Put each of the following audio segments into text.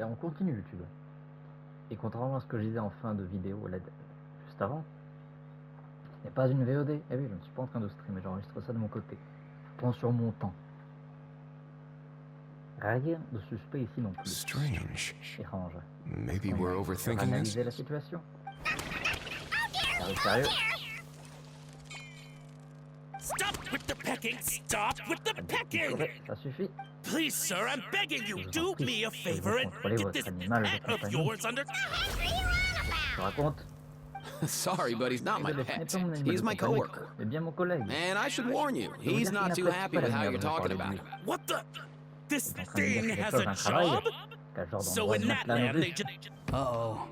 on continue YouTube. Et contrairement à ce que je disais en fin de vidéo, juste avant, ce n'est pas une VOD. Eh oui, je ne suis pas en train de streamer, j'enregistre ça de mon côté. Je prends sur mon temps. Rien de suspect ici non plus. Strange. Étrange. Maybe we're overthinking this. Analyser la situation. Sérieux. Stop with the pecking! Stop with the pecking! Ça suffit. Please, sir, I'm begging you, do me a favor and get this pet of yours under. Je raconte. Sorry, but he's not my pet. He's He's my coworker. Mais bien mon collègue. And I should warn you, he's not too happy with how you're talking about him. What the? This thing has a job? So in that land, they just. Uh-oh.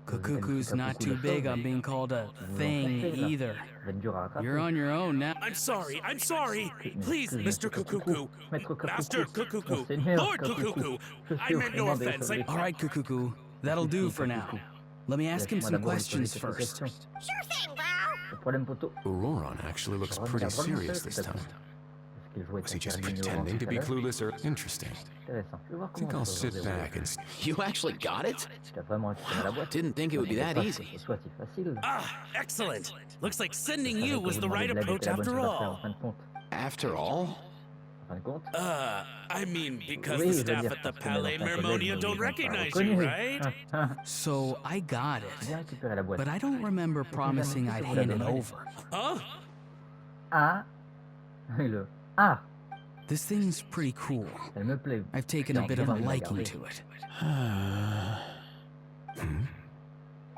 Kukuku's not too big on being called a thing either. You're on your own now. I'm sorry. Please, Mr. Kukuku. Master Kukuku. Lord Kukuku. I meant no offense. All right, Kukuku. That'll do for now. Let me ask him some questions first. Sure thing, bro. Auroron actually looks pretty serious this time. Was he just pretending to be clueless or interesting? I think I'll sit back and... You actually got it? Didn't think it would be that easy. Ah, excellent. Looks like sending you was the right approach after all. After all? I mean, because the staff at the Palais Mermonia don't recognize you, right? So I got it, but I don't remember promising I'd hand it over. Huh? Ah. Ah. This thing's pretty cool. Elle me plaît. I've taken a bit of a liking to it.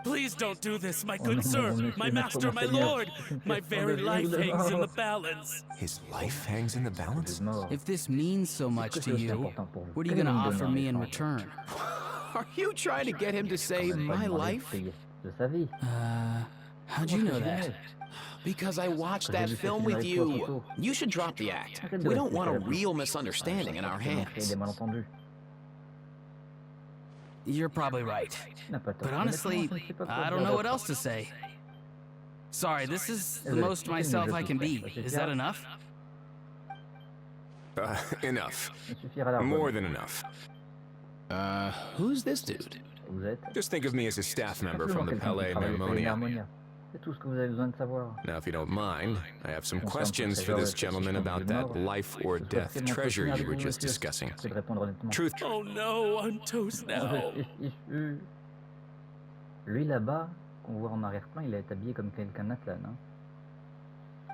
Please don't do this, my good sir, my master, my lord. My very life hangs in the balance. His life hangs in the balance? If this means so much to you, what are you gonna offer me in return? Are you trying to get him to say my life? How'd you know that? Because I watched that film with you. You should drop the act. We don't want a real misunderstanding in our hands. You're probably right. But honestly, I don't know what else to say. Sorry, this is the most myself I can be. Is that enough? Enough. More than enough. Who's this dude? Just think of me as a staff member from the Palais Mermonia. Now, if you don't mind, I have some questions for this gentleman about that life or death treasure you were just discussing. Truth. Oh no, I'm toast now. Lui là-bas, qu'on voit en arrière-plan, il est habillé comme quelqu'un d'Atlan.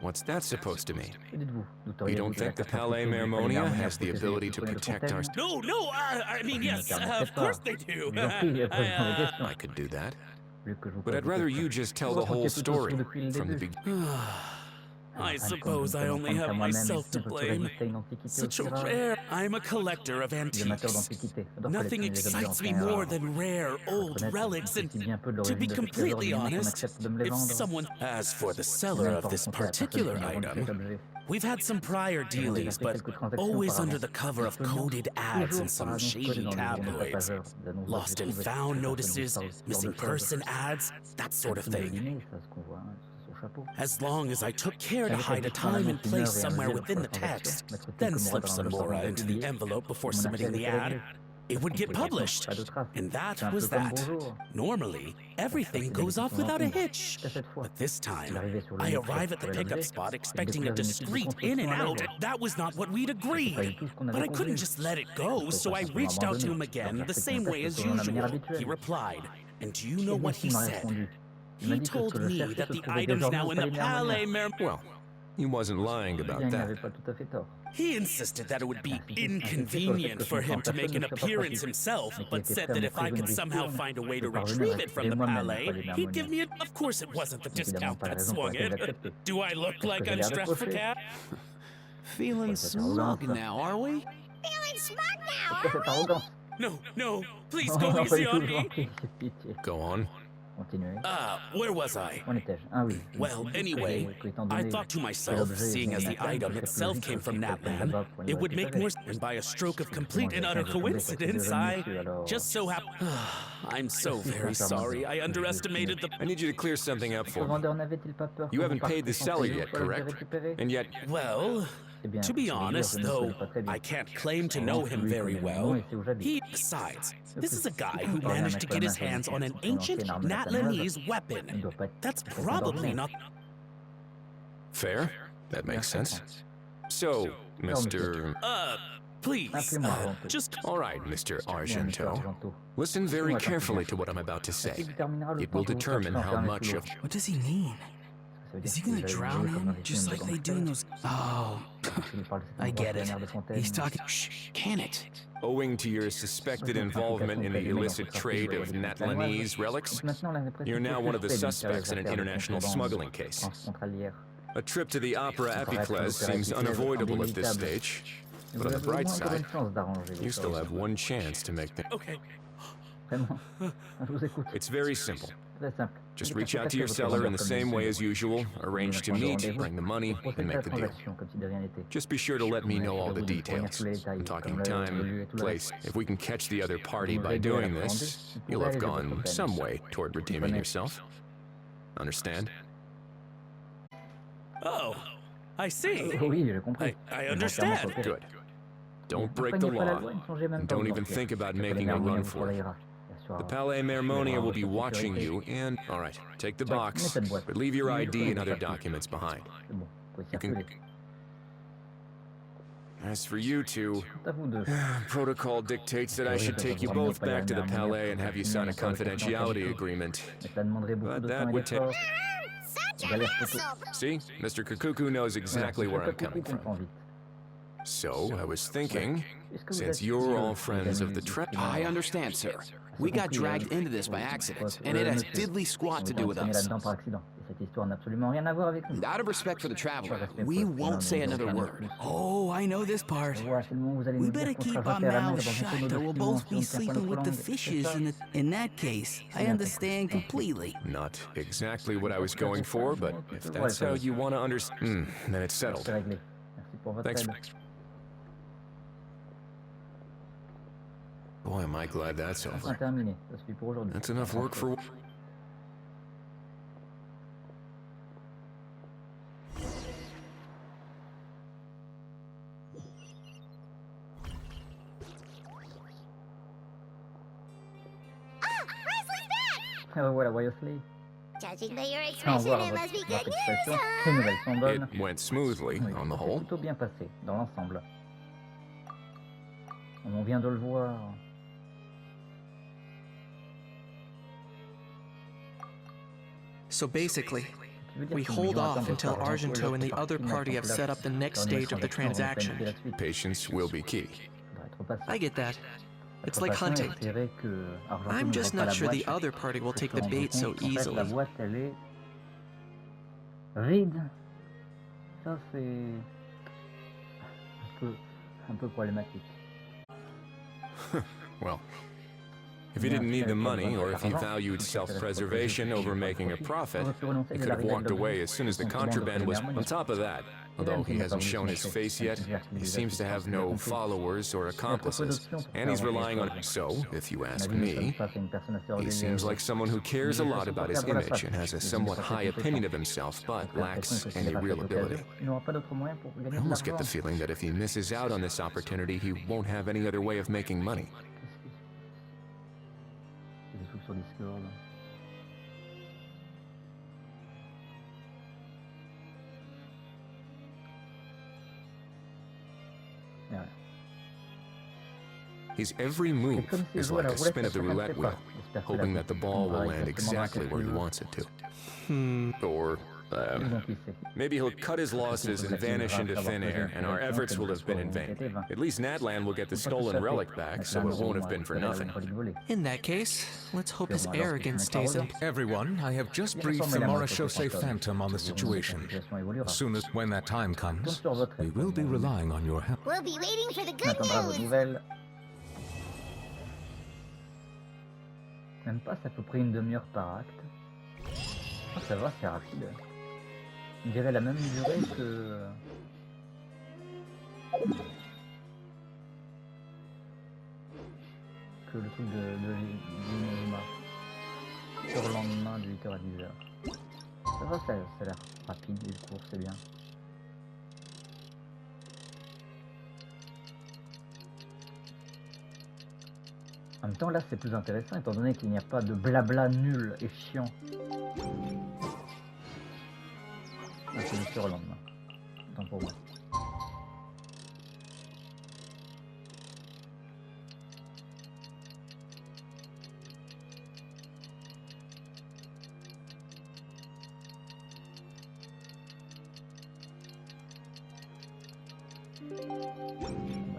What's that supposed to mean? Que dites-vous? You don't think the Palais Mermonia has the ability to protect our... No, I mean, yes, of course they do. I could do that. But I'd rather you just tell the whole story from the beginning. I suppose I only have myself to blame. Such a rare... I'm a collector of antiques. Nothing excites me more than rare, old relics, and to be completely honest, if someone... As for the seller of this particular item, we've had some prior dealings, but always under the cover of coded ads in some shady tabloids. Lost and found notices, missing person ads, that sort of thing. As long as I took care to hide a time and place somewhere within the text, then slip some more into the envelope before submitting the ad, it would get published. And that was that. Normally, everything goes off without a hitch. But this time, I arrive at the pickup spot expecting a discreet in and out. That was not what we'd agreed. But I couldn't just let it go, so I reached out to him again the same way as usual. He replied, and do you know what he said? He told me that the item's now in the Palais Mermonia. Well, he wasn't lying about that. He insisted that it would be inconvenient for him to make an appearance himself, but said that if I could somehow find a way to retrieve it from the Palais, he'd give me it. Of course it wasn't the discount that swung it. Do I look like I'm strapped for cash? Feeling smug now, are we? Feeling smug now, No, please go easy on me. Go on. Where was I? Well, anyway, I thought to myself, seeing as the item itself came from Natland, it would make more sense. And by a stroke of complete and utter coincidence, I just so happened... I'm so very sorry. I underestimated the... I need you to clear something up for me. You haven't paid the seller yet, correct? And yet... Well, To be honest, though, I can't claim to know him very well. Besides, this is a guy who managed to get his hands on an ancient Natlanese weapon. That's probably not... Fair. That makes sense. So, Mr. Please, just... All right, Mr. Argento. Listen very carefully to what I'm about to say. It will determine how much of... What does he mean? Is he gonna drown him, just like they do in those... Oh, I get it. He's talking... Shh, can it? Owing to your suspected involvement in the illicit trade of Natlanese relics, you're now one of the suspects in an international smuggling case. A trip to the Opera Epiclese seems unavoidable at this stage, but on the bright side, you still have one chance to make things... Okay. It's very simple. Just reach out to your seller in the same way as usual, arrange to meet, bring the money, and make the deal. Just be sure to let me know all the details. I'm talking time, place. If we can catch the other party by doing this, you'll have gone some way toward redeeming yourself. Understand? Oh, I see. I understand. Good. Don't break the law, and don't even think about making a run for it. The Palais Mermonia will be watching you, and... All right, take the box, but leave your ID and other documents behind. You can... As for you two, protocol dictates that I should take you both back to the Palais and have you sign a confidentiality agreement. But that would take... See? Mr. Kakuku knows exactly where I'm coming from. So, I was thinking, since you're all friends of the I understand, sir. We got dragged into this by accident, and it has diddly squat to do with us. Out of respect for the traveler, we won't say another word. Oh, I know this part. We better keep our mouths shut, or we'll both be sleeping with the fishes in that case. I understand completely. Not exactly what I was going for, but if that's how you want to understand, then it's settled. Thanks. Boy, am I glad that's over. That's enough work for... Voilà, Wesley. Judging by your expression, it must be good news, huh? It went smoothly, on the whole. Plutôt bien passé, dans l'ensemble. On vient de le voir. So basically, we hold off until Argento and the other party have set up the next stage of the transaction. Patience will be key. I get that. It's like hunting. I'm just not sure the other party will take the bait so easily. Ride. Ça c'est un peu problématique. Well, if he didn't need the money, or if he valued self-preservation over making a profit, he could have walked away as soon as the contraband was... On top of that, although he hasn't shown his face yet, he seems to have no followers or accomplices, and he's relying on... So, if you ask me, he seems like someone who cares a lot about his image and has a somewhat high opinion of himself, but lacks any real ability. I almost get the feeling that if he misses out on this opportunity, he won't have any other way of making money. Sur Discord. His every move is like a spin of the roulette wheel, hoping that the ball will land exactly where he wants it to. Or, maybe he'll cut his losses and vanish into thin air, and our efforts will have been in vain. At least Natlan will get the stolen relic back, so it won't have been for nothing. In that case, let's hope his arrogance stays in. Everyone, I have just briefed the Marechaussee Phantom on the situation. As soon as when that time comes, we will be relying on your help. We'll be waiting for the good news. Même pas, c'est à peu près une demi-heure par acte. Oh, ça va, c'est rapide. On dirait la même durée que... que le truc de Linema. Sur le lendemain de 8h à 10h. Ça va, ça a l'air rapide, du cours, c'est bien. En même temps, là, c'est plus intéressant, étant donné qu'il n'y a pas de blabla nul et chiant. Ah, c'est juste le lendemain. Tant pour moi.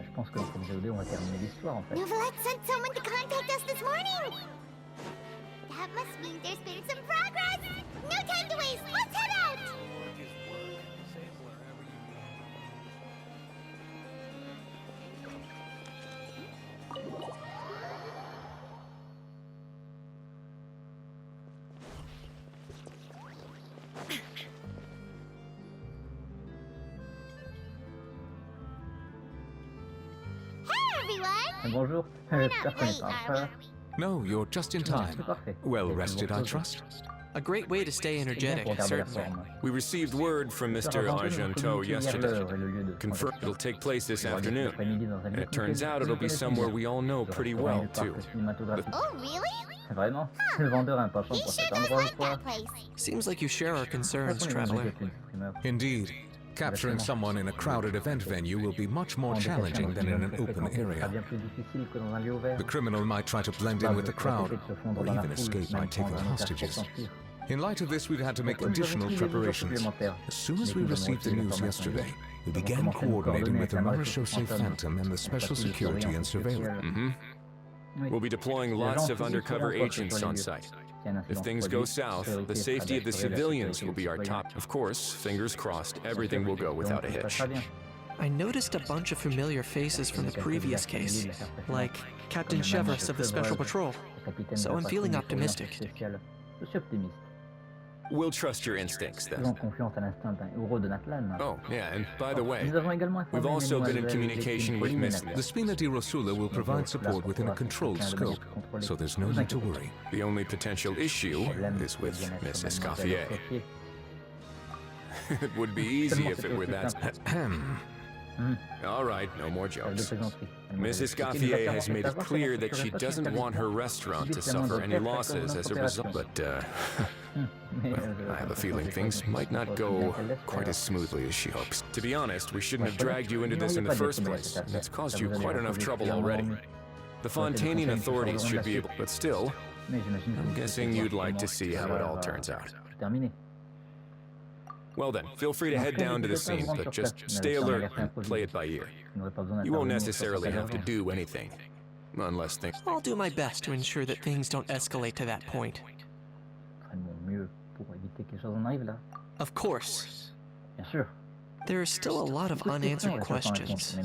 Je pense que dans cette VOD, on va terminer l'histoire en fait. Novelette sent someone to contact us this morning. That must mean there's been some progress. No time to waste. Let's head out. Bonjour, j'espère qu'on est en retard. No, you're just in time. Well rested, I trust. A great way to stay energetic, certainly. We received word from Mr. Argenteau yesterday. Confirmed it'll take place this afternoon. And it turns out it'll be somewhere we all know pretty well, too. Oh, really? Vraiment? Le vendeur a un penchant He pour sure cet does endroit ou like quoi? that place. Seems like you share our concerns, traveler. Indeed. Capturing someone in a crowded event venue will be much more challenging than in an open area. The criminal might try to blend in with the crowd, or even escape by taking hostages. In light of this, we've had to make additional preparations. As soon as we received the news yesterday, we began coordinating with the Marechaussee Phantom and the Special Security and Surveillance. We'll be deploying lots of undercover agents on site. If things go south, the safety of the civilians will be our top. Of course, fingers crossed, everything will go without a hitch. I noticed a bunch of familiar faces from the previous case, like Captain Chevres of the Special Patrol, so I'm feeling optimistic. We'll trust your instincts, then. Oh, yeah, and by the way, we've also been in communication with Miss... The Spina di Rosula will provide support within a controlled scope, so there's no need to worry. The only potential issue is with Miss Escoffier. It would be easy if it were that... All right, no more jokes. Miss Escoffier has made it clear that she doesn't want her restaurant to suffer any losses as a result, but, well, I have a feeling things might not go quite as smoothly as she hopes. To be honest, we shouldn't have dragged you into this in the first place. It's caused you quite enough trouble already. The Fontanian authorities should be able, but still, I'm guessing you'd like to see how it all turns out. Well then, feel free to head down to the scene, but just stay alert and play it by ear. You won't necessarily have to do anything, unless things... I'll do my best to ensure that things don't escalate to that point. Of course. There are still a lot of unanswered questions,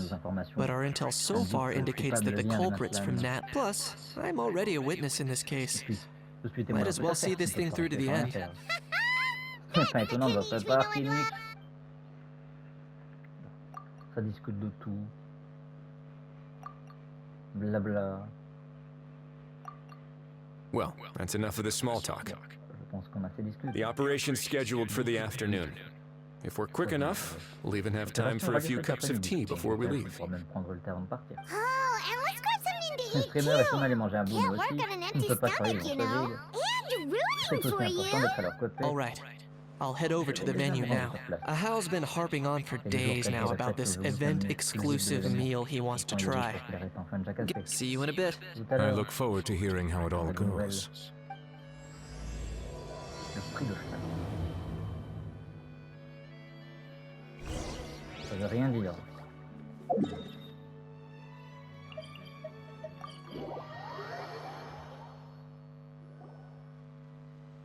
but our intel so far indicates that the culprit's from Nat. Plus, I'm already a witness in this case. Might as well see this thing through to the end. C'est pas étonnant de votre part, Phoenix. Ça discute de tout. Blabla. Well, that's enough of the small talk. Je pense qu'on a assez discuté. The operation's scheduled for the afternoon. If we're quick enough, we'll even have time for a few cups of tea before we leave. Oh, and let's grab something to Le eat streamer est aller manger un bout Can't aussi. work on an Il ne empty peut pas stomach, travailler you dans know. ce And C'est rooting aussi for important you. d'être à leur côté. All right. I'll head over to the venue now. Ahal's been harping on for days now about this event-exclusive meal he wants to try. See you in a bit. I look forward to hearing how it all goes. Le prix de cheval. Ça veut rien dire.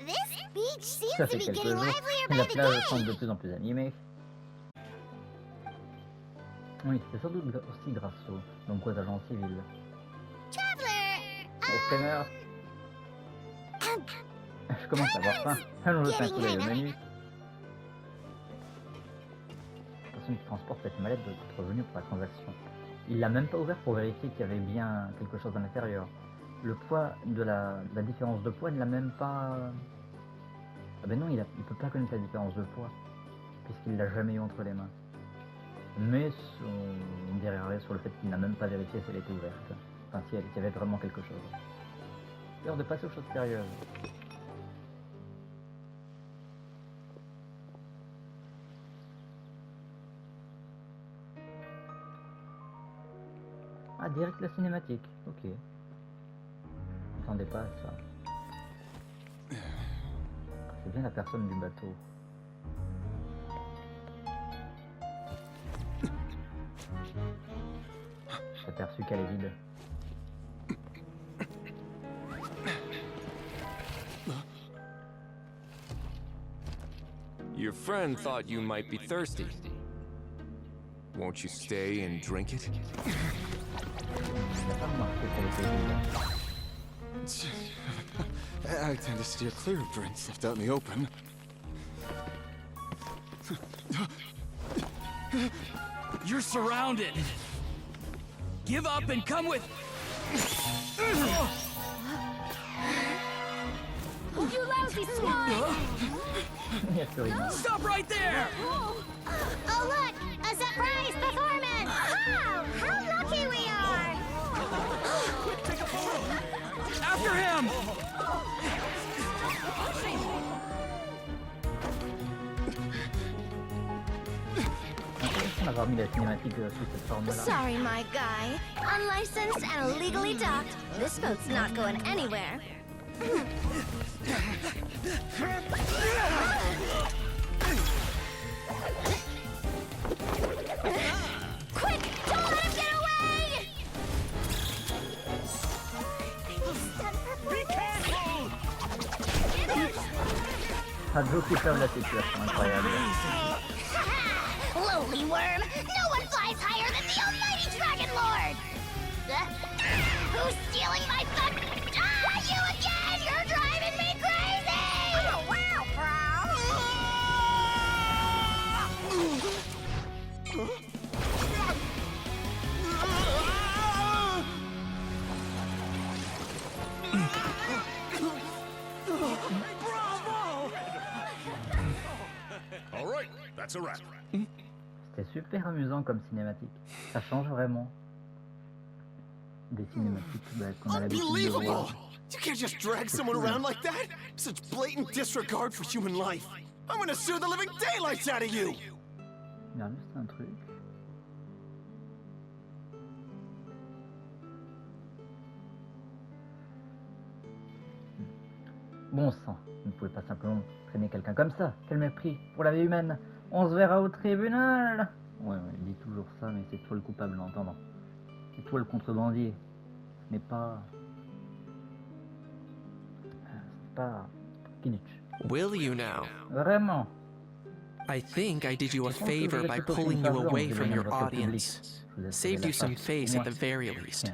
This beach seems Ça to fait be quelques getting jours. livelier La by the plage semble de day. plus en plus animée. Oui, c'est sans doute aussi grâce donc aux agents civils. Traveler! Au streamer. Je commence à avoir faim. Allons jeter un coup d'œil au menu. La personne qui transporte cette mallette doit être revenue pour la transaction. Il l'a même pas ouvert pour vérifier qu'il y avait bien quelque chose à l'intérieur. Le poids de la différence de poids, il l'a même pas... Ah ben non, il peut pas connaître la différence de poids, puisqu'il l'a jamais eu entre les mains. Mais on dirait rien sur le fait qu'il n'a même pas vérifié si elle était ouverte. Enfin, s'il y avait vraiment quelque chose. L'heure de passer aux choses sérieuses. Ah, direct la cinématique. Ok. Je m'attendais pas à ça. C'est bien la personne du bateau. J'ai aperçu qu'elle est vide. Your friend thought you might be thirsty. Won't you stay and drink it? I tend to steer clear of drinks left out in the open. You're surrounded. Give up and come with... You lousy swine! Stop right there! Oh look! A surprise performance! Wow! How lucky we are! After him! Sorry, my guy. Unlicensed and illegally docked. This boat's not going anywhere. Quick! Don't let him get away! Be careful! Lowly worm! No one flies higher than the almighty Dragon Lord! Who's stealing my fun? Ah, you again! You're driving me crazy! Oh, wow, All right, that's a wrap. C'était super amusant comme cinématique. Ça change vraiment des cinématiques qu'on a l'habitude de voir. You can't just drag someone around like that! Such blatant disregard for human life! I'm gonna sue the living daylights out of you! Il y a juste un truc. Bon sang, vous ne pouvez pas simplement traîner quelqu'un comme ça. Quel mépris pour la vie humaine. On se verra au tribunal. Ouais, il dit toujours ça, mais c'est toi le coupable en entendant. C'est toi le contrebandier. Ce n'est pas... C'est pas... Kinich. Will you now? Vraiment. I think I did you a favor by pulling you away from your audience. Saved you some face at the very least.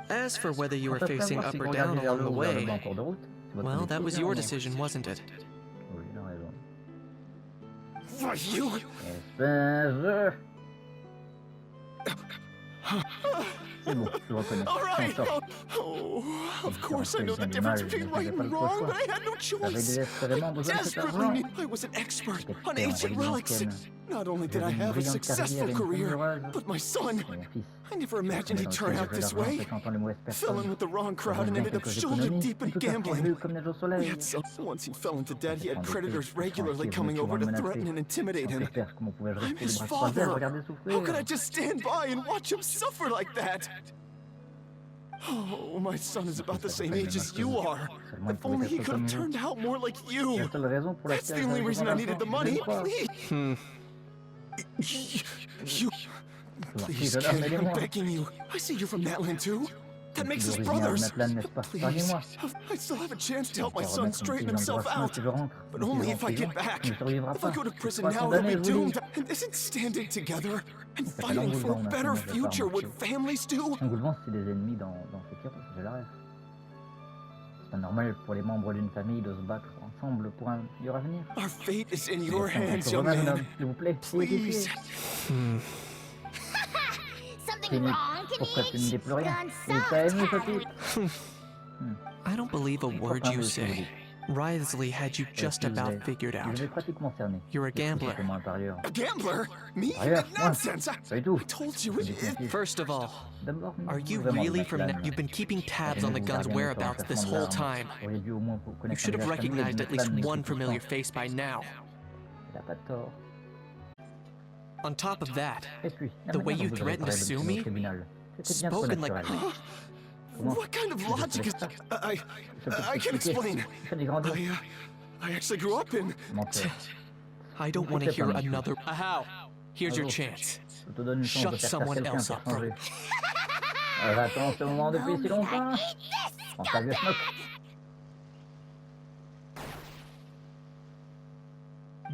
As for whether you were facing up or down along the way, well, that was your decision, wasn't it? Oui, il a raison. For you? Espèce. C'est bon, je le reconnais. All right. Oh, of course I know the difference between right and wrong, but I had no choice. Desperately, I was an expert on ancient relics. Not only did I have a successful career, but my son, I never imagined he'd turn out this way. Fell in with the wrong crowd and ended up shoulder deep in gambling. Yet once he fell into debt, he had creditors regularly coming over to threaten and intimidate him. I'm his father. How could I just stand by and watch him suffer like that? Oh, my son is about the same age as you are. If only he could have turned out more like you. That's the only reason I needed the money. Please. You... Please, kid, I'm begging you. I see you're from Natland too. That makes us brothers. Please, I still have a chance to help my son straighten himself out. But only if I get back. If I go to prison now, he'll be doomed. And isn't standing together and fighting for a better future what families do? C'est pas normal pour les membres d'une famille de se battre ensemble pour un meilleur avenir. Our fate is in your hands, young man. S'il vous plaît, please. Something wrong, pourquoi tu ne dis plus rien? Gone soft. I don't believe a word you say. Wriothesley had you just about figured out. You're a gambler. A gambler? Me? Nonsense! I told you it... First of all, are you really from Nat? You've been keeping tabs on the gun's whereabouts this whole time. You should have recognized at least one familiar face by now. On top of that, the way you threatened to sue me, spoken like... What kind of logic is... I can explain. I actually grew up in... I don't want to hear another... How? Here's your chance. Shut someone else up for... J'attends ce moment depuis si longtemps. Prends ta vieux schnock.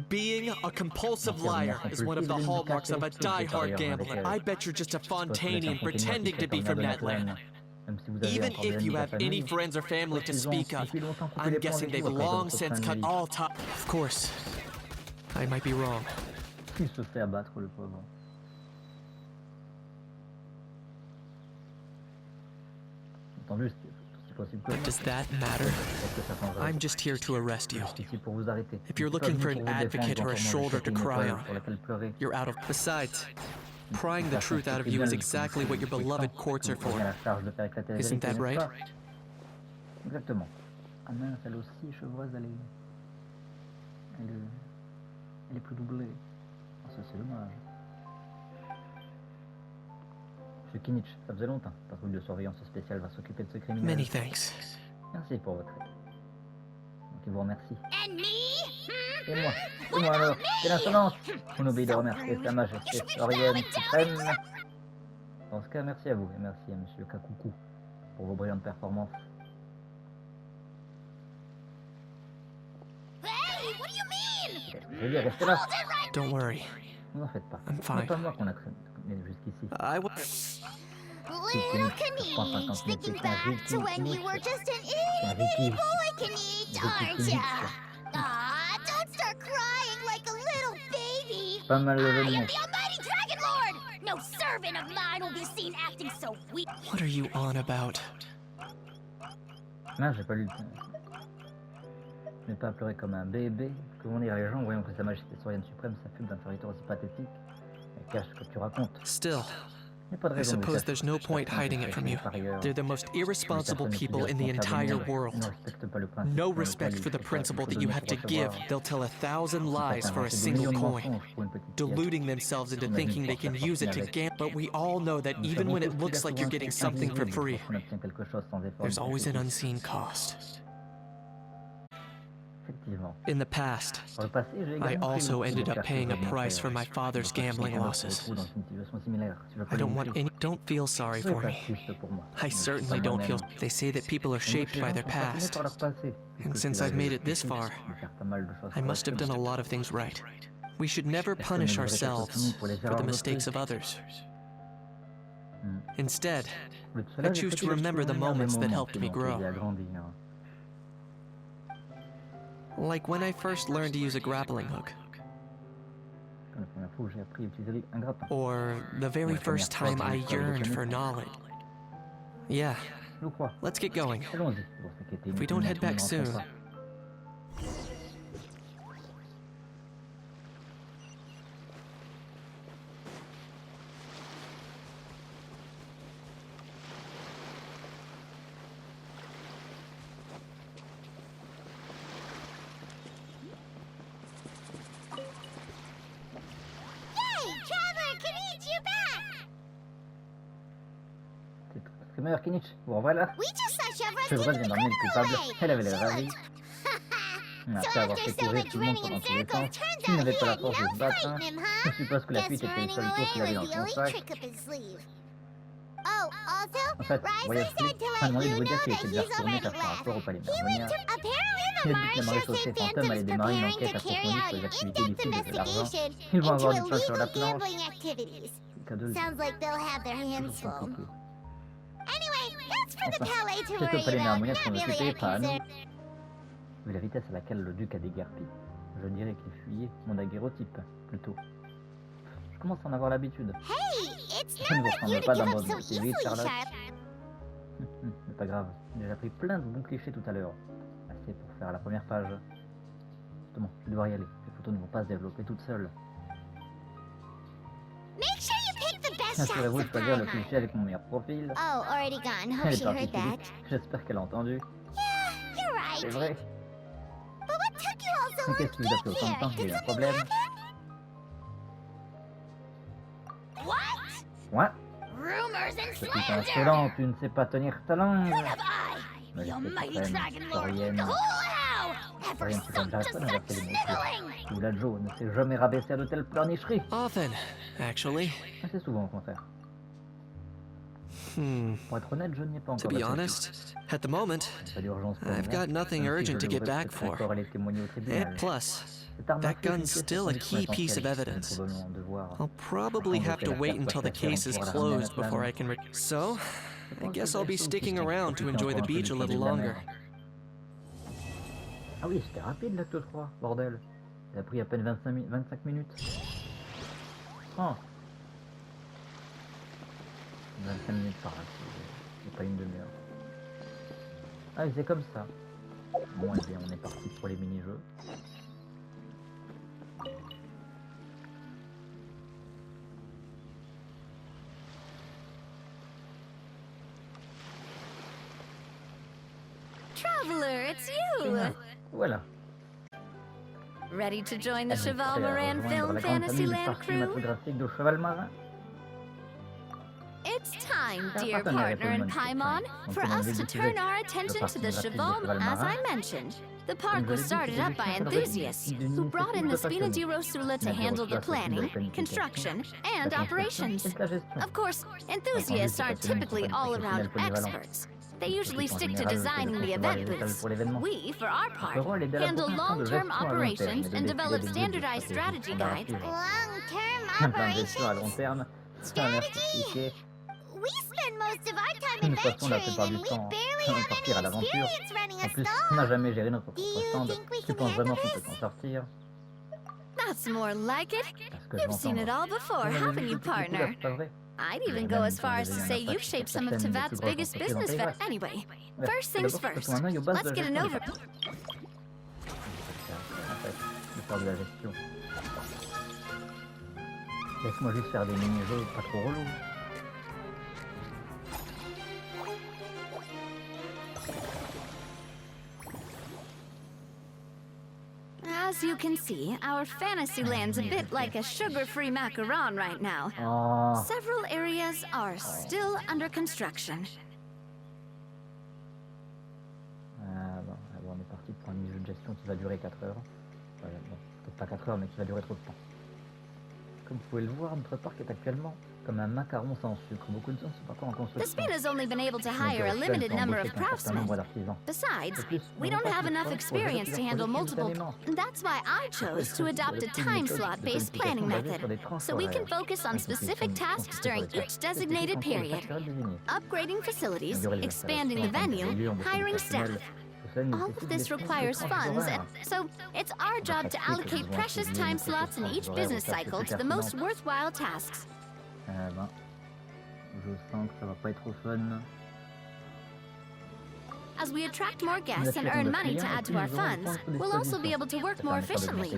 Being a compulsive liar is one of the hallmarks of a die-hard gambler. I bet you're just a Fontanian pretending to be from that land. Even if you have any friends or family to speak of, I'm guessing they've long since cut all ties. Of course, I might be wrong. Il se fait abattre, le pauvre. But does that matter? I'm just here to arrest you. If you're looking for an advocate or a shoulder to cry on, you're out of... Besides, prying the truth out of you is exactly what your beloved courts are for. Isn't that right? Exactement. Ah mince, elle aussi, chevreuse, elle est plus doublée. Ah, ça c'est dommage. Monsieur Kinich, ça faisait longtemps. La patrouille de surveillance spéciale va s'occuper de ce criminel. Many thanks. Merci pour votre aide. Donc il vous remercie. And me? Et moi alors, c'est l'insolence. On oublie de remercier Sa Majesté Orienne suprême. Dans ce cas, merci à vous et merci à Monsieur Kakuku pour vos brillantes performances. Hey, what do you mean? Je veux dire, restez là. Don't worry. Ne vous en faites pas. I'm fine. C'est pas moi qu'on a traîné jusqu'ici. Little Kanish, thinking back to when you were just an itty boy Kanish, aren't ya? Aw, don't start crying like a little baby. Pas mal de I am the almighty Dragon Lord! No servant of mine will be seen acting so weak. What are you on about? Non, j'ai pas lu le temps. Ne pas pleurer comme un bébé. Comment dire, les gens, voyant que Sa Majesté Sorienne suprême s'affuble d'un serviteur aussi pathétique. Et cache ce que tu racontes. Still, I suppose there's no point hiding it from you. They're the most irresponsible people in the entire world. No respect for the principle that you have to give. They'll tell 1,000 lies for a single coin, deluding themselves into thinking they can use it to gamble. But we all know that even when it looks like you're getting something for free, there's always an unseen cost. In the past, I also ended up paying a price for my father's gambling losses. I don't want any... Don't feel sorry for me. I certainly don't feel... They say that people are shaped by their past. And since I've made it this far, I must have done a lot of things right. We should never punish ourselves for the mistakes of others. Instead, I choose to remember the moments that helped me grow. Like when I first learned to use a grappling hook. Or the very first time I yearned for knowledge. Yeah, let's get going. If we don't head back soon... Meilleur Kinich, vous revoilà. Chevreuse vient d'emmener le coupable, elle avait l'air ravie. Après avoir fait courir tout le monde pendant tous les temps, il n'avait pas la force de se battre. Je suppose que la fuite était le seul tour qu'il avait dans son sac. En fait, Wriothesley m'a demandé de vous dire qu'il était déjà retourné faire son rapport au palais Mermonia. Il a dit que la maréchaussée fantôme allait démarrer une enquête approfondie sur les activités du film de l'argent. Ils vont avoir du pain sur la planche. Sounds like they'll have their hands full. Anyway, that's for the palais to worry about, not really our concern. Vu la vitesse à laquelle le duc a déguerpi, je dirais qu'il fuyait mon daguerreotype, plutôt. Je commence à en avoir l'habitude. Hey, it's Je ne vous not like you ressemble to pas give d'un up mode so TV, easily, Charlotte. Sharp. C'est pas grave, j'ai déjà pris plein de bons clichés tout à l'heure. assez pour faire la première page. Justement, je vais devoir y aller. Les photos ne vont pas se développer toutes seules. Make sure you pick the best shots Assurez-vous de of choisir le timer. cliché avec mon meilleur profil. Oh, already gone. Hope Elle she est partie heard si that. vite. J'espère qu'elle a entendu. Yeah, you're C'est right. vrai. But what took you all so Mais long qu'est-ce to qui vous a fait get autant de temps? here? J'ai eu Did un something problème. happen? What? Ouais. Rumors and Petite slander! insolente, tu ne sais pas tenir ta langue. What have I? The almighty dragon lord! Historienne. Who how? Ever Rien qui stopped j'arrête to pas stop d'inverser les mots. sniveling? Ou la Joe ne s'est jamais rabaissée à de telles pleurnicheries. Often, actually. Assez souvent au contraire. Pour être honnête, je n'y ai pas To encore be d'attitude. honest, at the moment, Pas d'urgence pour I've moi, got nothing même si urgent je to get devrais back peut-être for. encore aller témoigner au tribunal. And plus, C'est à that remarquer gun's qu'une pièce still a conviction key piece of essentielle. evidence. C'est probablement un devoir. I'll probably have to wait until the case is closed before I can So, I guess I'll be sticking around to enjoy the beach a little longer. Ah oui, c'était rapide l'acte 3, bordel. Il a pris à peine 25 minutes. Oh. 25 minutes par là, c'est pas une demi-heure. Ah, c'est comme ça. Bon, eh bien, on est parti pour les mini-jeux. Traveler, it's you! Voilà. Ready to join the Elle est Cheval prête à Moran rejoindre Film la grande famille du Fantasyland parc crew? cinématographique de Cheval Marin. It's time, Our dear partenaire partner in économique, Paimon, donc for on us avait to diffusé turn our le attention parc to the cinématique de Cheval, Cheval as Marin. I mentioned. The Comme park je was l'ai dit, started c'est up by juste enthusiasts d'une who brought in the Spina initiative di Rosula to Mais handle the reçoit surtout de la planning, planification, construction, la and construction operations. et de la gestion. Of course, Entendu, enthusiasts ces aren't passionnés ne sont typically pas des all-around professionnels polyvalents. experts. They Ils usually s'occupent en stick to général designing de the concevoir event les détails booths. pour l'événement. We, for our part, Notre rôle est handle d'élaboration de long-term gestion à long terme operations et de and décider develop des lieux de standardized stratégie strategy standard à guides. suivre. Long-term Un plan de gestion à long terme, ça a l'air compliqué. We spend most of our time Nous passons la plupart du and we temps barely à have partir à any l'aventure. experience running En a plus, stall. on n'a jamais géré notre Do propre you stand. think we Tu can penses vraiment handle qu'on peut this? s'en sortir? That's more like it. Parce que You've seen it all before, haven't you, partner? C'est pas vrai. I'd even go as far as to say you've shaped some of Tevat's biggest business. Anyway, first things first. Let's get an over. En fait, de faire de la gestion. Laisse-moi juste faire des mini-jeux pas trop relous. As you can see, our fantasy land's a bit like a sugar-free macaron right now. Oh, Several areas are still under construction. bon, on est parti pour un mini-jeu de gestion qui va durer 4 heures. Bon, peut-être pas 4 heures, mais qui va durer trop de temps. Comme vous pouvez le voir, notre parc est actuellement comme un macaron sans sucre. Beaucoup de gens ne sont pas encore en The construction. Spina's only been able to Mais hire a Genshin limited peut number embaucher of qu'un certain nombre craftsmen. d'artisans. Besides, De plus, we nous don't n'avons have pas enough de temps pour gérer experience to plusieurs handle projets multiple. simultanément. That's why I chose to adopt a time slot-based planning method, so we can focus on specific tasks during each designated period. Upgrading facilities, expanding the venue, hiring staff. All of this requires funds, and so it's our job to allocate precious time slots in each business cycle to the most worthwhile tasks. Ben, je sens que ça va pas être au fun. As we attract more guests and earn money to add to our funds, we'll also be able to work more efficiently,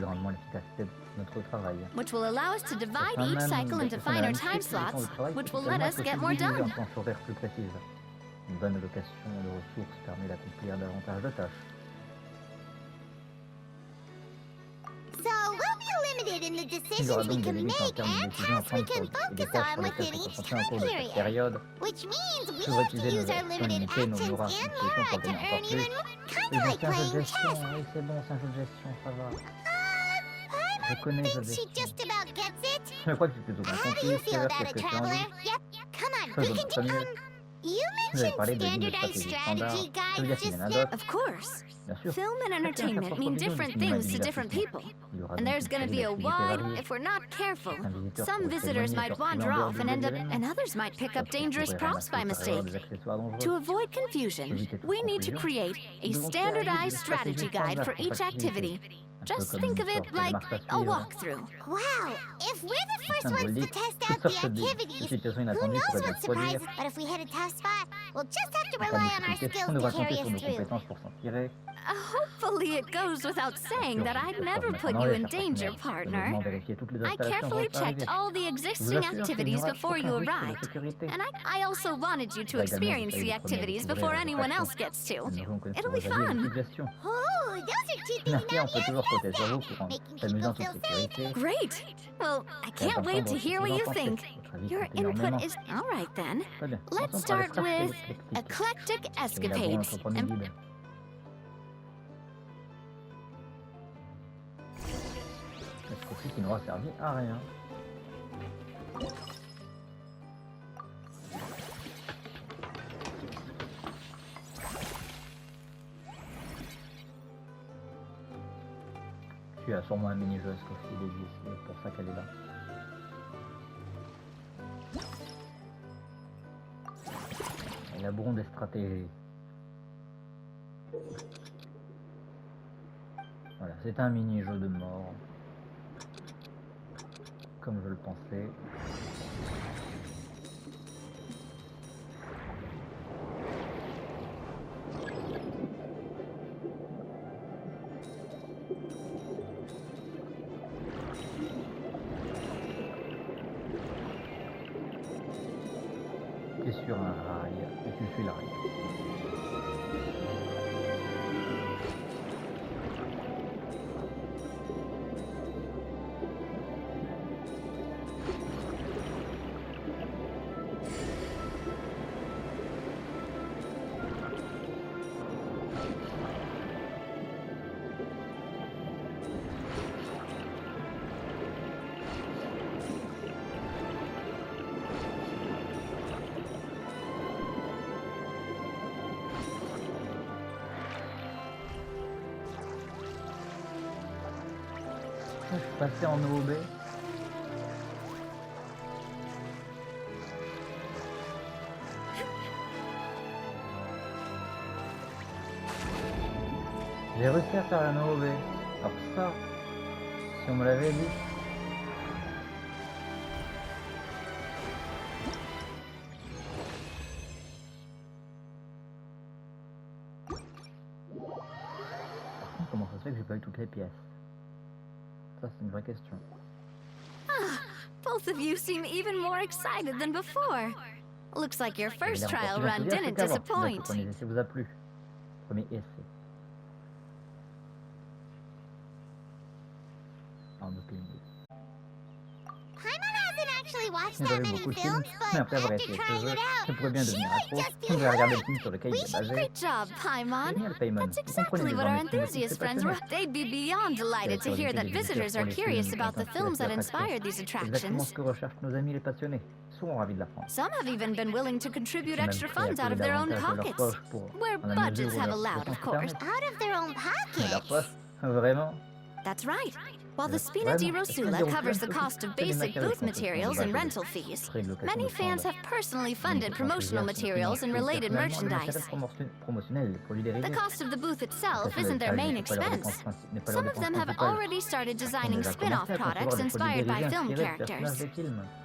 which will allow us to divide each cycle into finer time slots, which will let us get more done. Une bonne allocation de ressources permet d'accomplir davantage de tâches. So we'll be limited in the Il y aura decisions we donc des can limites en make termes de and décisions à tasks we prendre can sur des focus tâches on sur lesquelles within se each concentrer au time cours de cette period. période. Which means we Pour have to utiliser use nos our actions limited limitées, nos actions aura and pour Laura to gagner earn encore even plus. kind Et of like c'est un jeu de playing gestion, chess. oui c'est bon, c'est un jeu de gestion, ça va. Je Paimon connais ce thinks she gestion. just about gets it. Je crois que c'est plutôt bien How do compris, you c'est feel là about qu'est-ce it, que tu en Traveler? dis. Yep, come on, we Faisons can do. premier. You Vous avez mentioned parlé des lignes de standardized stratégie standard. strategy Ça veut guides dire qu'il y just en a now. d'autres. Of course. Bien sûr. Film and Chacun a sa entertainment propre mean vision du different cinéma et things du to different divertissement. people. Il y aura And donc there's une gonna série be a d'activités wide variées. if we're not careful. Un visiteur Some pourrait visitors s'éloigner might lorsqu'il wander est en dehors off du and lieu end up, d'événement. and others might pick up Lorsqu'il dangerous pourrait props by ramasser par erreur mistake. des accessoires dangereux. To avoid confusion, Éviter toute we need to confusion. create a Nous devons créer standardized une stratégie strategy guide for standard pour each chaque activité. activity. Just think of it like a walkthrough. Wow, if we're the first ones to test out the activities, who knows what surprises? But if we hit a tough spot, we'll just have to rely on our skills to carry us through. Hopefully it goes without saying that I'd never put you in danger, partner. I carefully checked all the existing activities before you arrived, and I also wanted you to experience the activities before anyone else gets to. It'll be fun. Oh, those are two things making people feel safe. Great! Well, I can't wait to hear what you think. Your input is... All right, then. Let's start with eclectic escapades. Qui n'aura servi à rien. Tu as sûrement un mini-jeu à Scofield dédié, c'est pour ça qu'elle est là. Elle a bon des stratégies. Voilà, c'est un mini-jeu de mort. Comme je le pensais. Tu es sur un rail et tu suis la rail. Je suis passé en OB. J'ai réussi à faire un OB. Alors ça, si on me l'avait dit. Par contre, comment ça se fait que j'ai pas eu toutes les pièces? Ça, c'est une vraie question. Both of you seem even more excited than before. Looks like your first trial run didn't disappoint. Le premier essai vous a plu. Premier essai. Paimon hasn't actually watched that many films, but after trying it out, she might just be hooked. Great job, Paimon. That's exactly what our enthusiast friends were. They'd be beyond delighted to hear that visitors are curious about the films that inspired these attractions. Some have even been willing to contribute extra funds out of their own pockets. Where budgets have allowed, of course. Out of their own pockets? Vraiment? That's right. While the Spina di Rosula covers the cost of basic booth materials and rental fees, many fans have personally funded promotional materials and related merchandise. The cost of the booth itself isn't their main expense. Some of them have already started designing spin-off products inspired by film characters.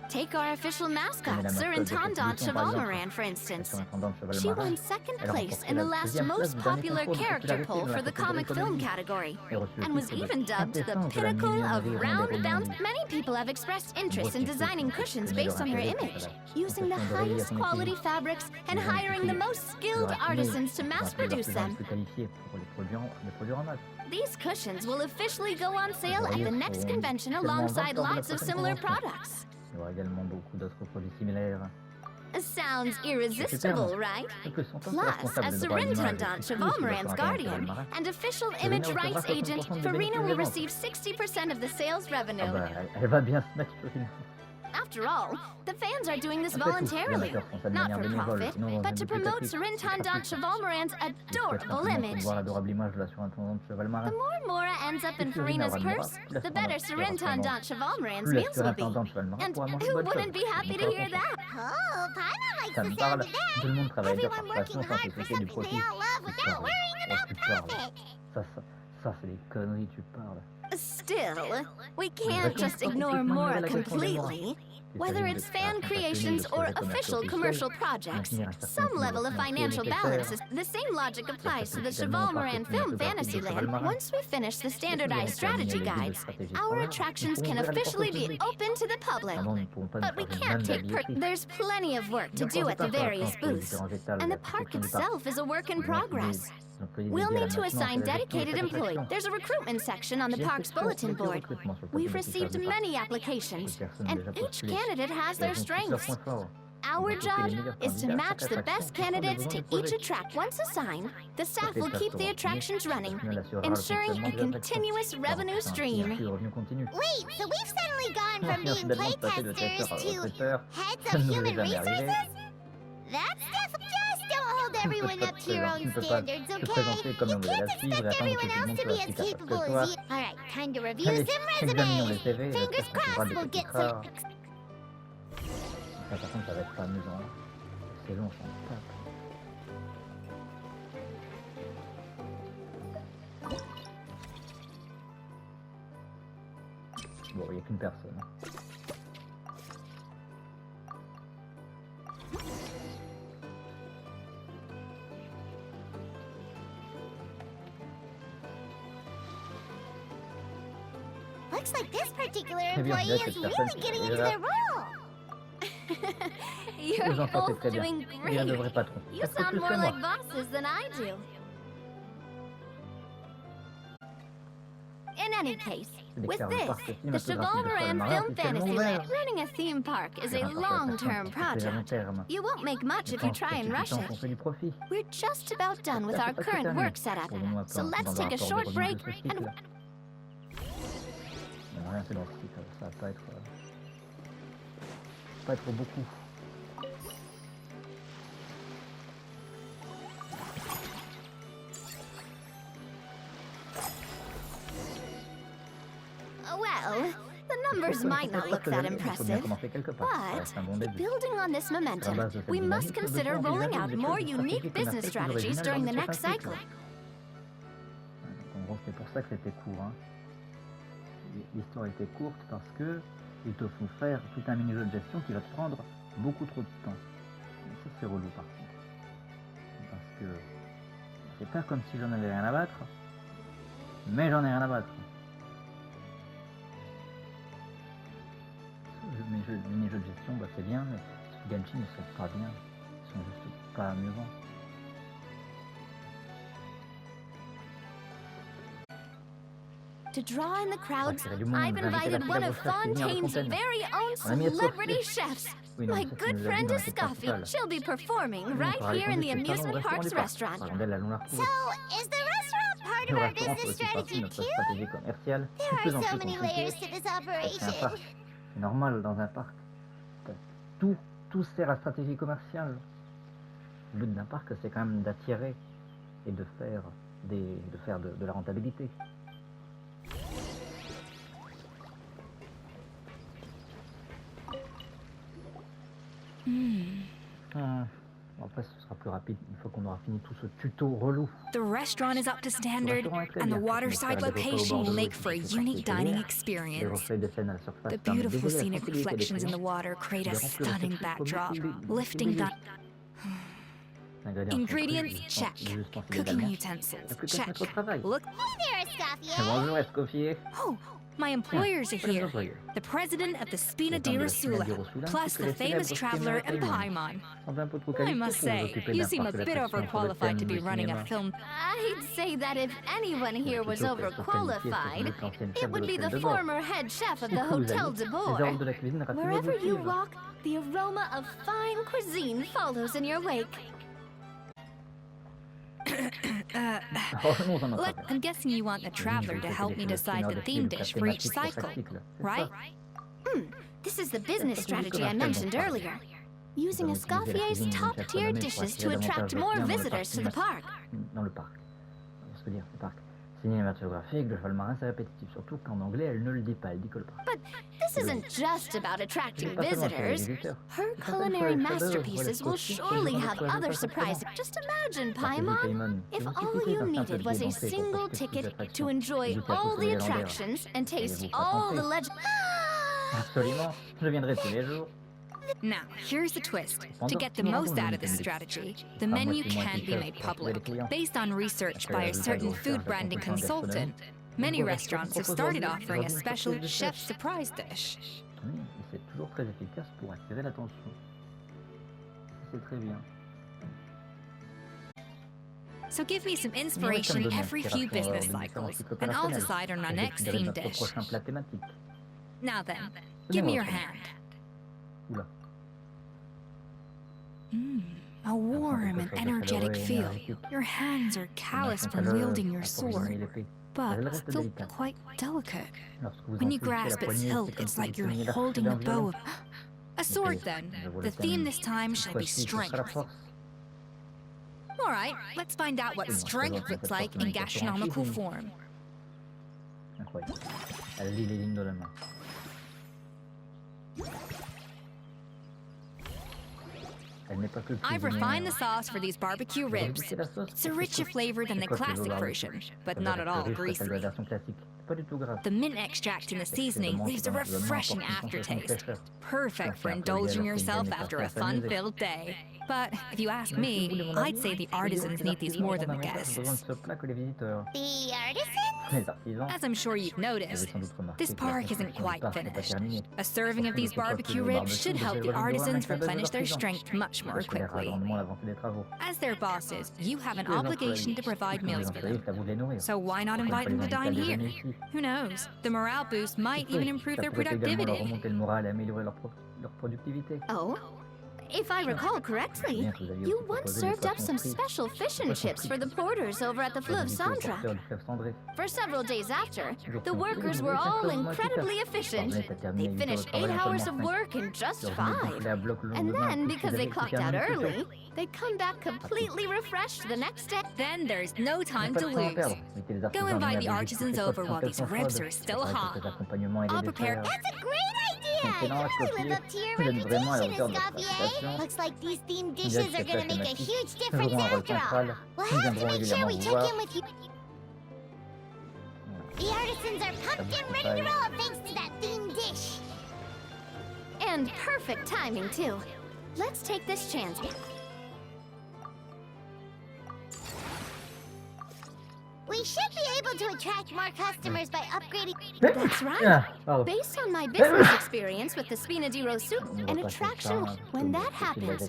Take our official mascot, Surintendant Chevalmoran, for instance. She won second place in the last most popular character poll for the comic film category, and was even dubbed the pinnacle of round bounce. Many people have expressed interest in designing cushions based on her image, using the highest quality fabrics and hiring the most skilled artisans to mass produce them. These cushions will officially go on sale at the next convention alongside lots of similar products. Il y aura également beaucoup d'autres produits similaires. Sounds irresistible, right? Plus, as Surintendant Chevalmoran's guardian and official image rights agent, Farina will receive 60% of the sales revenue. Elle va bien se mettre une... After all, the fans are doing this voluntarily, not for profit, but to promote Surintendant Chevalmoran's adorable image. The more Mora ends up in Farina's purse, the better Surintendant Chevalmoran's meals will be. And who wouldn't be happy to hear that? Oh, Paimon likes the sound of that. Everyone working hard for something they all love without worrying about profit. Ça, c'est des conneries, tu parles. Still, we can't just ignore Mora completely. Whether it's fan creations or official commercial projects, some level of financial balance is... The same logic applies to the Cheval Moran Film Fantasyland. Once we finish the standardized strategy guides, our attractions can officially be open to the public. But we can't take There's plenty of work to do at the various booths, and the park itself is a work in progress. We'll need to assign dedicated employees. There's a recruitment section on the park's bulletin board. We've received many applications, and each candidate has their strengths. Our job is to match the best candidates to each attract. Once assigned, the staff will keep the attractions running, ensuring a continuous revenue stream. Wait, so we've suddenly gone from being playtesters to heads of human resources? That's definitely... everyone up to your own standards, okay? You can't expect everyone else to be as capable as you. Alright, time to review some resumes. Fingers crossed we'll get some... Par contre, ça va être pas amusant. C'est long, ça me tape. Bon, il n'y a qu'une personne. Looks like this particular employee is really getting into their role. You're both doing great. You sound more like bosses than I do. In any case, with this, the Cheval Moran Film Fantasyland, running a theme park is a long-term project. You won't make much if you try and rush it. We're just about done with our current work setup, so let's take a short break and... Rien fait dans ce cycle, ça va pas être beaucoup. Well, the numbers might not look that impressive, but building on this momentum, we must consider rolling out more unique business strategies during the next cycle. En gros, c'est pour ça que c'était court, hein. L'histoire était courte parce que ils te font faire tout un mini-jeu de gestion qui va te prendre beaucoup trop de temps. Et ça, c'est relou par contre. Parce que c'est pas comme si j'en avais rien à battre, mais j'en ai rien à battre. Mes mini-jeux de gestion, bah, c'est bien, mais Genshin, ils sont pas bien. Ils sont juste pas amusants. To draw in the crowds, I've invited one of Fontaine's very own celebrity chefs. My good friend is Scoffy. She'll be performing right here in the amusement park's restaurant. So, is the restaurant part of our business strategy too? There are so many layers to this operation. C'est normal dans un parc. Tout sert à stratégie commerciale. Le but d'un parc, c'est quand même d'attirer et de faire de la rentabilité. Après, ce sera plus rapide une fois qu'on aura fini tout ce tuto relou. The restaurant is up to standard, and the waterside location will make for a unique dining experience. The beautiful scenic reflections in the water create a stunning backdrop, lifting the... Ingredients, check. Cooking utensils, check. Look... Hey there, Escoffier. Oh, my employers are here. The president of the Spina di Rosula, plus the famous traveler and Paimon. I must say, you seem a bit overqualified to be running a film. I'd say that if anyone here was overqualified, it would be the former head chef of the Hotel de Boer. Wherever you walk, the aroma of fine cuisine follows in your wake. I'm guessing you want the traveler to help me decide the theme dish for each cycle, right? This is the business strategy I mentioned earlier. Using Escoffier's top-tier dishes to attract more visitors to the park. Dans le parc. Ce que dire, le parc. Cinématographique, le cheval marin c'est répétitif, surtout qu'en anglais elle ne le dit pas, elle dit que le pas. But this isn't just about attracting visitors. Her culinary masterpieces will surely have other surprises. Just imagine, Paimon, if all you needed was a single ticket to enjoy all the attractions and taste all the legends. Absolument, je viendrai tous les jours. Now, here's the twist. To get the most out of this strategy, the menu can't be made public. Based on research by a certain food branding consultant, many restaurants have started offering a special chef surprise dish. Oui, c'est toujours très efficace pour attirer l'attention. C'est très bien. So give me some inspiration every few business cycles, and I'll decide on our next theme dish. Now then, give me your hand. Oula. A warm and energetic feel. Your hands are callous from wielding your sword, but still quite delicate. When you grasp its hilt, it's like you're holding a bow of... A sword, then. The theme this time shall be strength. Alright, let's find out what strength looks like in gastronomical form. Incroyable. Elle lit les lignes de la main. I've refined the sauce for these barbecue ribs. It's a richer flavor than the classic version, but not at all greasy. The mint extract in the seasoning leaves a refreshing aftertaste, perfect for indulging yourself after a fun-filled day. But if you ask me, I'd say the artisans need these more than the guests. The artisans? As I'm sure you've noticed, this park isn't quite finished. A serving of these barbecue ribs should help the artisans replenish their strength much more quickly. As their bosses, you have an obligation to provide meals for them. So why not invite them to dine here? Who knows? The morale boost might even improve their productivity. Oh? If I recall correctly, you once served up some special fish and chips for the porters over at the Fleuve Cendra. For several days after, the workers were all incredibly efficient. They finished 8 hours of work in just 5. And then, because they clocked out early, they'd come back completely refreshed the next day. Then there's no time to lose. Go invite the artisans over while these ribs are still hot. I'll prepare... That's a great idea! You really live up to your reputation, Escoffier. Looks like these themed dishes are gonna make a huge difference after all. We'll have to make sure we check in with you. The artisans are pumped and ready to roll thanks to that themed dish. And perfect timing, too. Let's take this chance. We should be able to attract more customers by upgrading... That's right. Based on my business experience with the Spina di Rossu, an attraction... When that happens...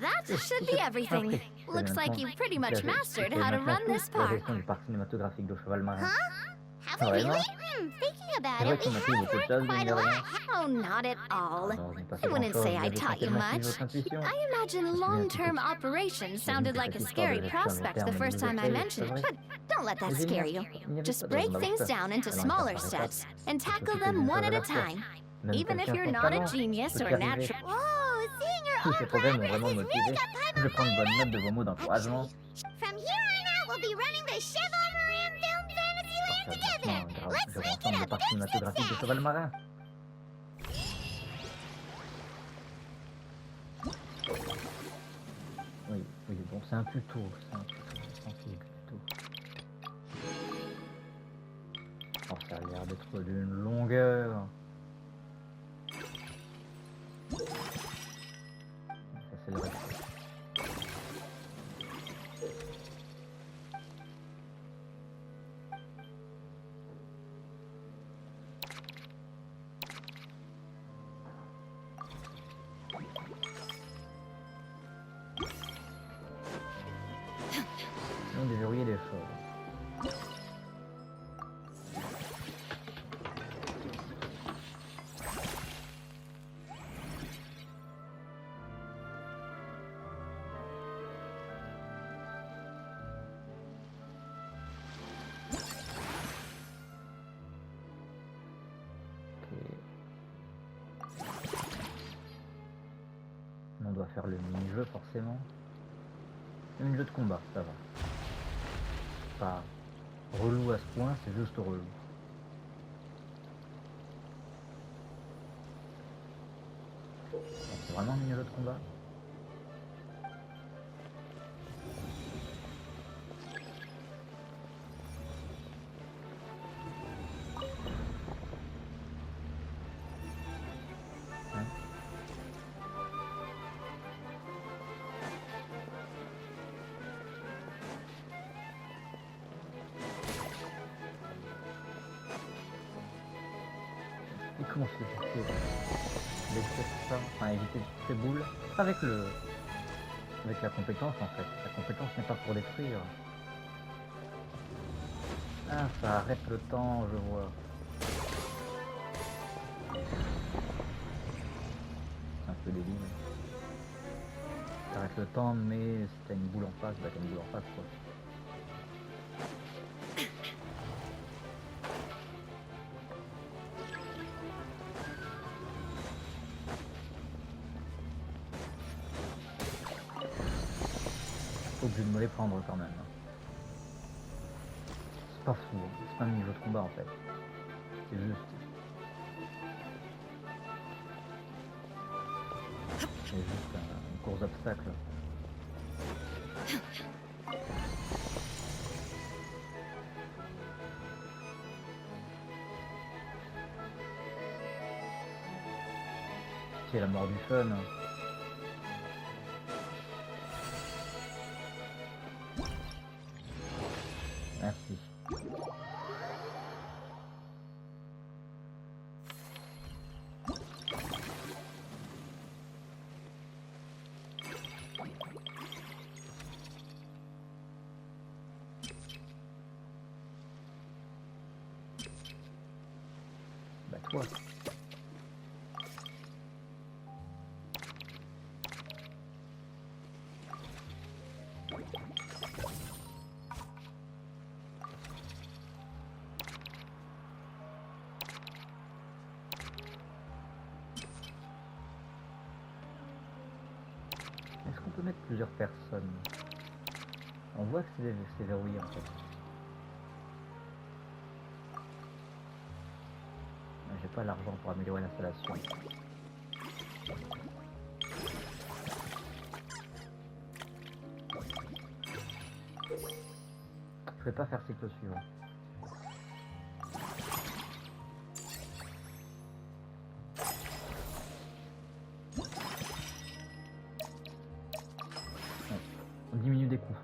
That should be everything. Looks like you've pretty much mastered how to run this park. Huh? Have we really? Thinking about it, we have learned quite a lot. Oh, not at all. I wouldn't say I taught you much. I imagine long-term operations sounded like a scary prospect the first time I mentioned it, but don't let that scare you. Just break things down into smaller steps and tackle them one at a time. Even if you're not a genius or natural... Whoa, seeing your own progress has really got Paimon fired. From here on out, we'll be running the Cheval Marin Film Fantasyland together. Let's make it a big success. Oui, oui, bon, c'est un tuto, c'est un tuto. Oh, ça a l'air d'être d'une longueur. Ça, c'est le reste. On déverrouiller les choses. faire le mini-jeu forcément. Le mini-jeu de combat, ça va. Pas relou à ce point, c'est juste relou. C'est vraiment un mini-jeu de combat. Et comment je fais d'éviter ça, enfin éviter ces boules avec la compétence en fait. La compétence n'est pas pour détruire. Ah, ça arrête le temps, je vois. C'est un peu débile. Ça arrête le temps, mais si t'as une boule en face, bah t'as une boule en face quoi. Obligé de me les prendre quand même. C'est pas fou, hein. C'est pas un niveau de combat en fait. C'est juste. C'est juste une course d'obstacles. C'est la mort du fun. Merci. Bah toi. Est-ce qu'on peut mettre plusieurs personnes? On voit que c'est verrouillé en fait. J'ai pas l'argent pour améliorer l'installation. Je vais pas faire cycle suivant. On diminue des coûts.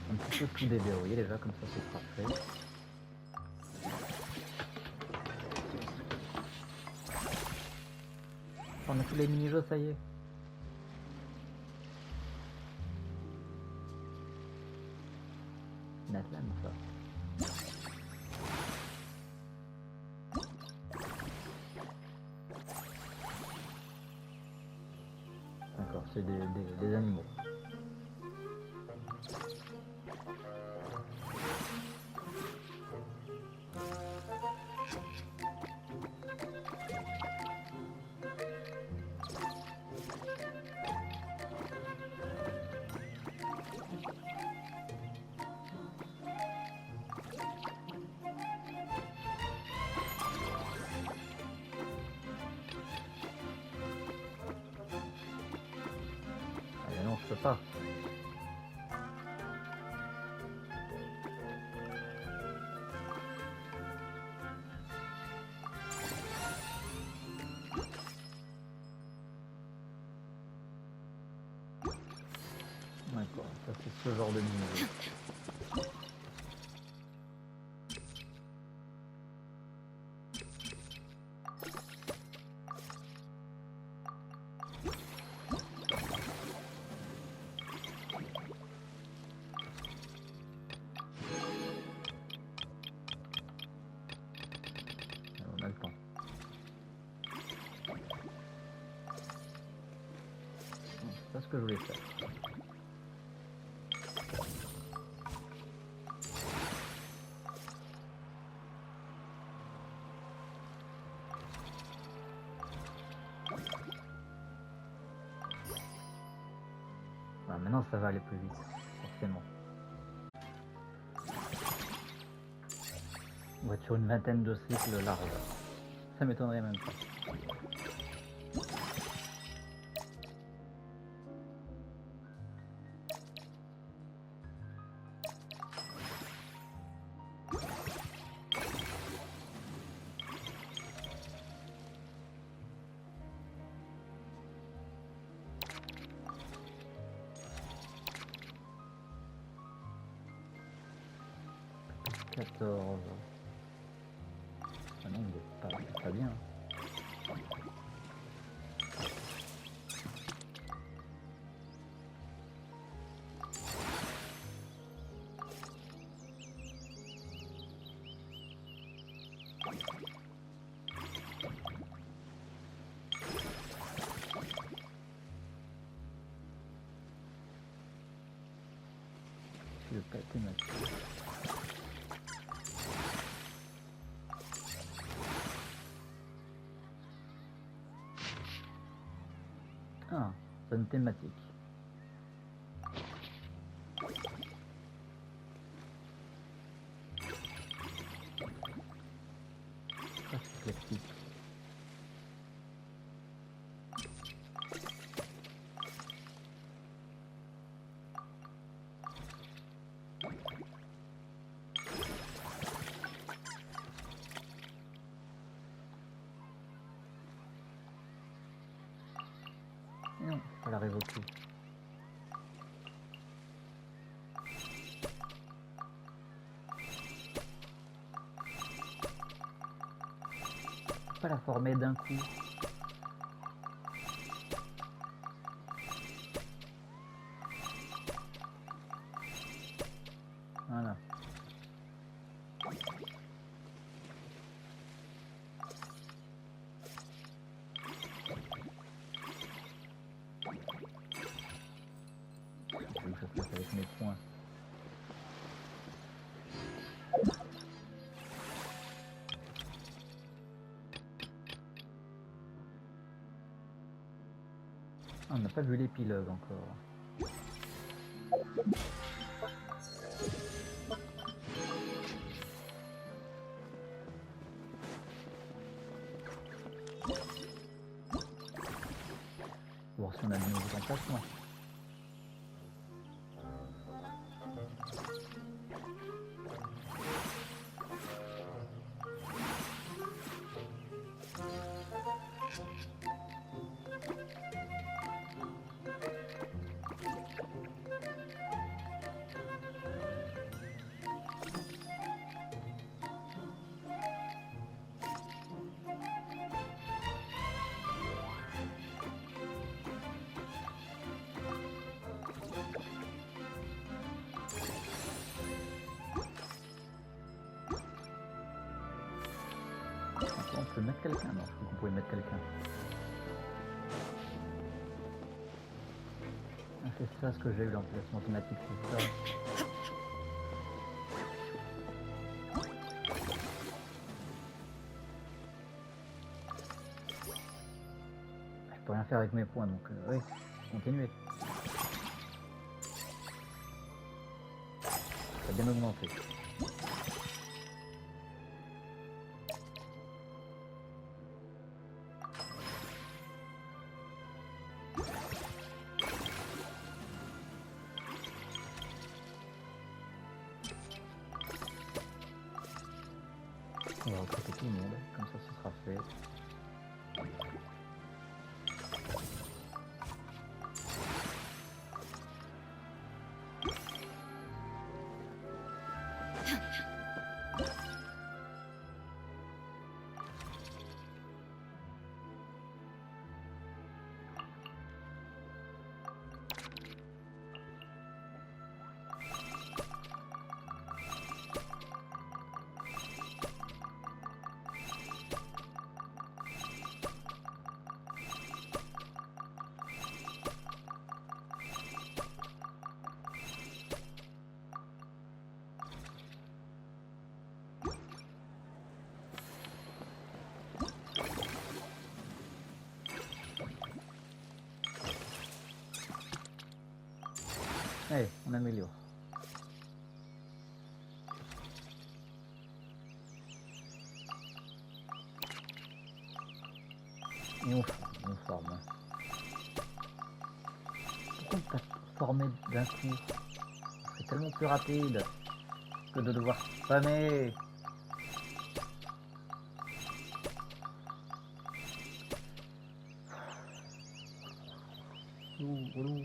Un petit peu plus déverrouillé déjà, comme ça c'est parfait. On a tous les mini-jeux, ça y est. Natlan, ça. D'accord, c'est des animaux. Je peux pas. D'accord, ça c'est ce genre de niveau. pas ce que je voulais faire. Voilà, maintenant ça va aller plus vite, forcément. On va être sur une vingtaine de cycles larges. Ça m'étonnerait même pas. Ah non, il est pas bien. Je veux pas être mal. Ah, zone thématique. Ah, c'est classique. Non, faut la révoquer. Pas la former d'un coup. Voilà. Je fasse avec mes points. Ah, on n'a pas vu l'épilogue encore. Voir si on a de nouveaux emplacements. On peut mettre quelqu'un, non, je crois qu'on pouvait mettre quelqu'un. Ah, c'est ça ce que j'ai eu l'emplacement thématique, c'est ça. Je peux rien faire avec mes points, donc oui, continuez. Ça a bien augmenté. On va recruter tout le monde, comme ça ce sera fait. Allez, on améliore. Et on forme. Pourquoi pas former d'un coup? C'est tellement plus rapide que de devoir spammer. Ouh.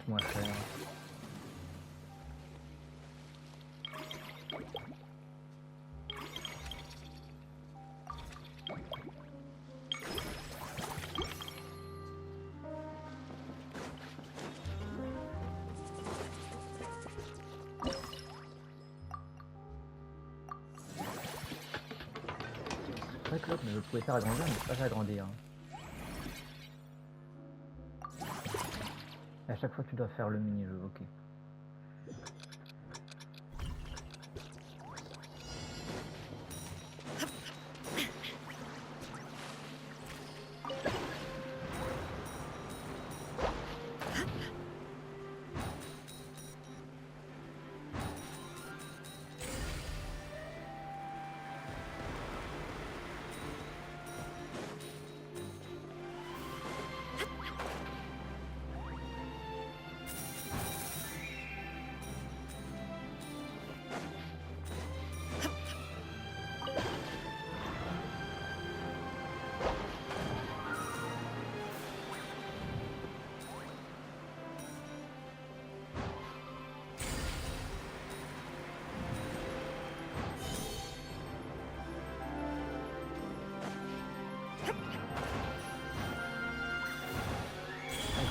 Moins cher. C'est vrai que l'autre, je pouvais faire agrandir, mais pas agrandir. À chaque fois tu dois faire le mini-jeu, ok.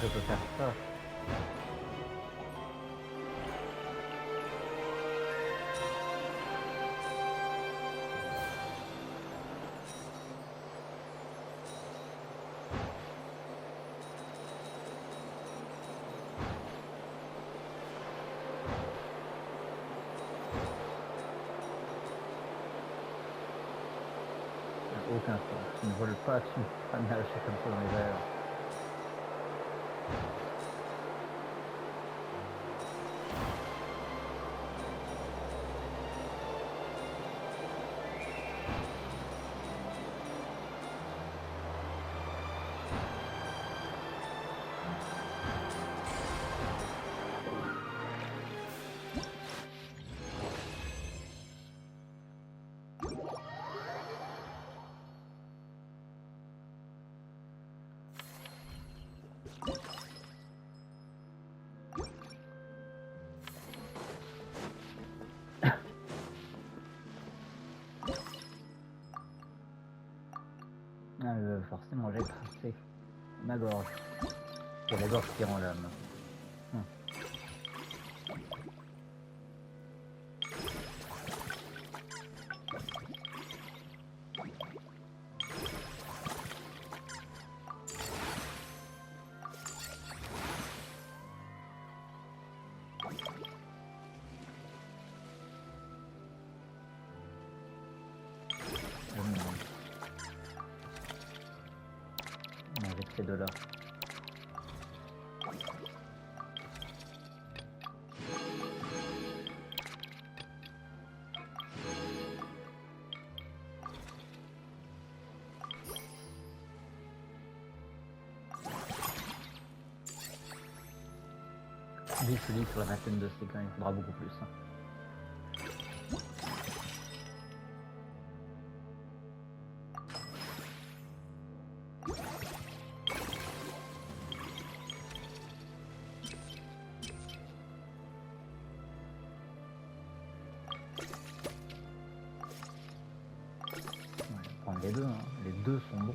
Je peux faire ça. Aucun sens. Ils ne volent pas dessus. Ça me lâcher comme ça dans les airs. Forcément j'ai tracé ma gorge. C'est la gorge qui rend l'âme. Ces deux-là. Lui, celui sur la vingtaine de séquins, il faudra beaucoup plus. Les deux sont bons.